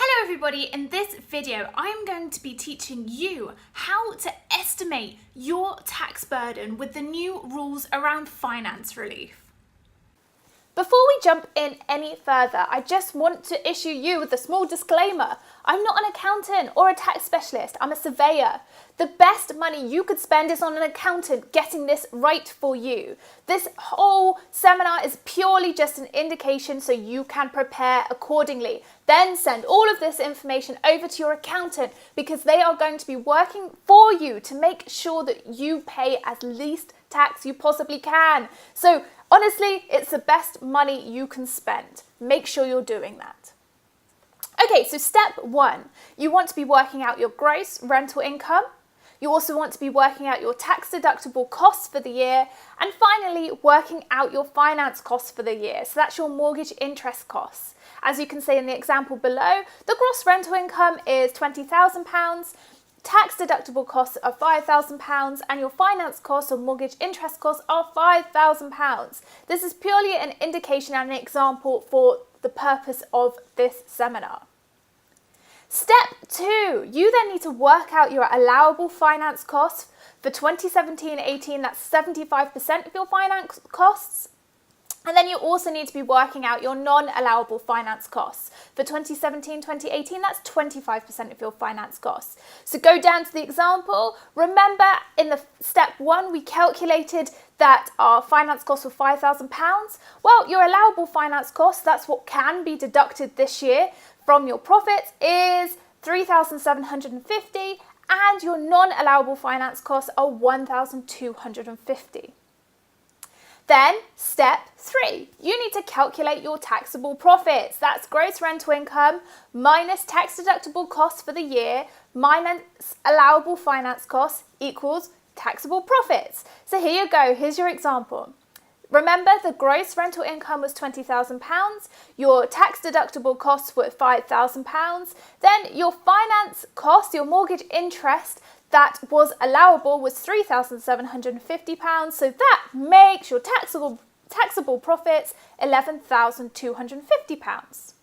Hello everybody, in this video I'm going to be teaching you how to estimate your tax burden with the new rules around finance relief. Before we jump in any further, I just want to issue you with a small disclaimer. I'm not an accountant or a tax specialist, I'm a surveyor. The best money you could spend is on an accountant getting this right for you. This whole seminar is purely just an indication so you can prepare accordingly. Then send all of this information over to your accountant because they are going to be working for you to make sure that you pay as least tax you possibly can. So honestly, it's the best money you can spend. Make sure you're doing that. Okay, so step one, you want to be working out your gross rental income. You also want to be working out your tax deductible costs for the year. And finally, working out your finance costs for the year. So that's your mortgage interest costs. As you can see in the example below, the gross rental income is £20,000. Tax deductible costs are £5,000 and your finance costs or mortgage interest costs are £5,000. This is purely an indication and an example for the purpose of this seminar. Step two, you then need to work out your allowable finance costs. For 2017-18, that's 75% of your finance costs. And then you also need to be working out your non-allowable finance costs. For 2017-2018, that's 25% of your finance costs. So go down to the example. Remember, in the step one, we calculated that our finance costs were £5,000. Well, your allowable finance costs, that's what can be deducted this year from your profits, is £3,750, and your non-allowable finance costs are £1,250. Then, step three, you need to calculate your taxable profits. That's gross rental income minus tax deductible costs for the year minus allowable finance costs equals taxable profits. So here you go, here's your example. Remember, the gross rental income was £20,000, your tax deductible costs were £5,000, then your finance cost, your mortgage interest, that was allowable was £3,750, so that makes your taxable profits £11,250.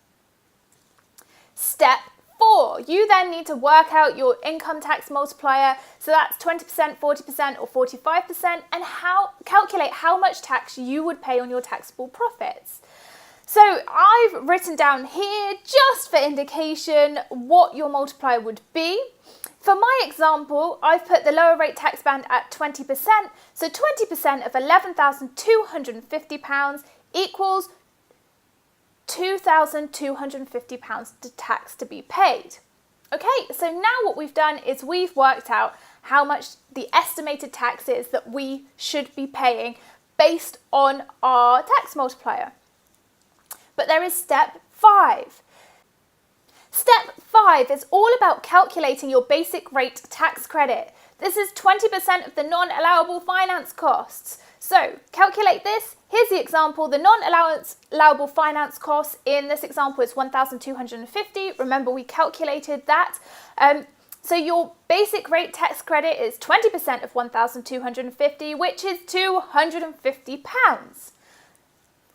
Step four, you then need to work out your income tax multiplier, so that's 20%, 40% or 45%, and calculate how much tax you would pay on your taxable profits. So I've written down here, just for indication, what your multiplier would be. For my example, I've put the lower rate tax band at 20%, so 20% of £11,250 equals £2,250 to tax to be paid. Okay, so now what we've done is we've worked out how much the estimated tax is that we should be paying based on our tax multiplier. But there is step five. Step five is all about calculating your basic rate tax credit. This is 20% of the non-allowable finance costs. So calculate this. Here's the example. The non-allowable finance cost in this example is £1,250. Remember, we calculated that. So your basic rate tax credit is 20% of £1,250, which is £250.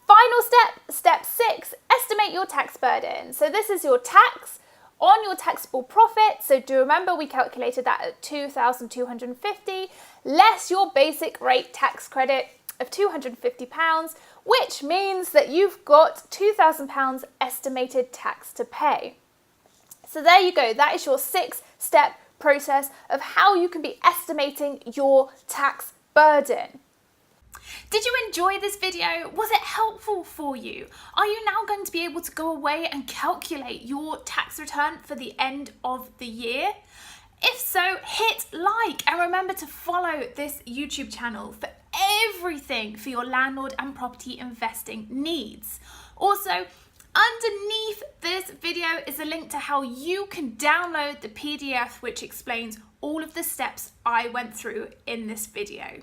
Final step six, estimate your tax burden. So this is your tax on your taxable profit. So do remember we calculated that at £2,250 less your basic rate tax credit of £250, which means that you've got £2,000 estimated tax to pay. So there you go. That is your 6-step process of how you can be estimating your tax burden. Did you enjoy this video? Was it helpful for you? Are you now going to be able to go away and calculate your tax return for the end of the year? If so, hit like and remember to follow this YouTube channel for everything for your landlord and property investing needs. Also, underneath this video is a link to how you can download the PDF which explains all of the steps I went through in this video.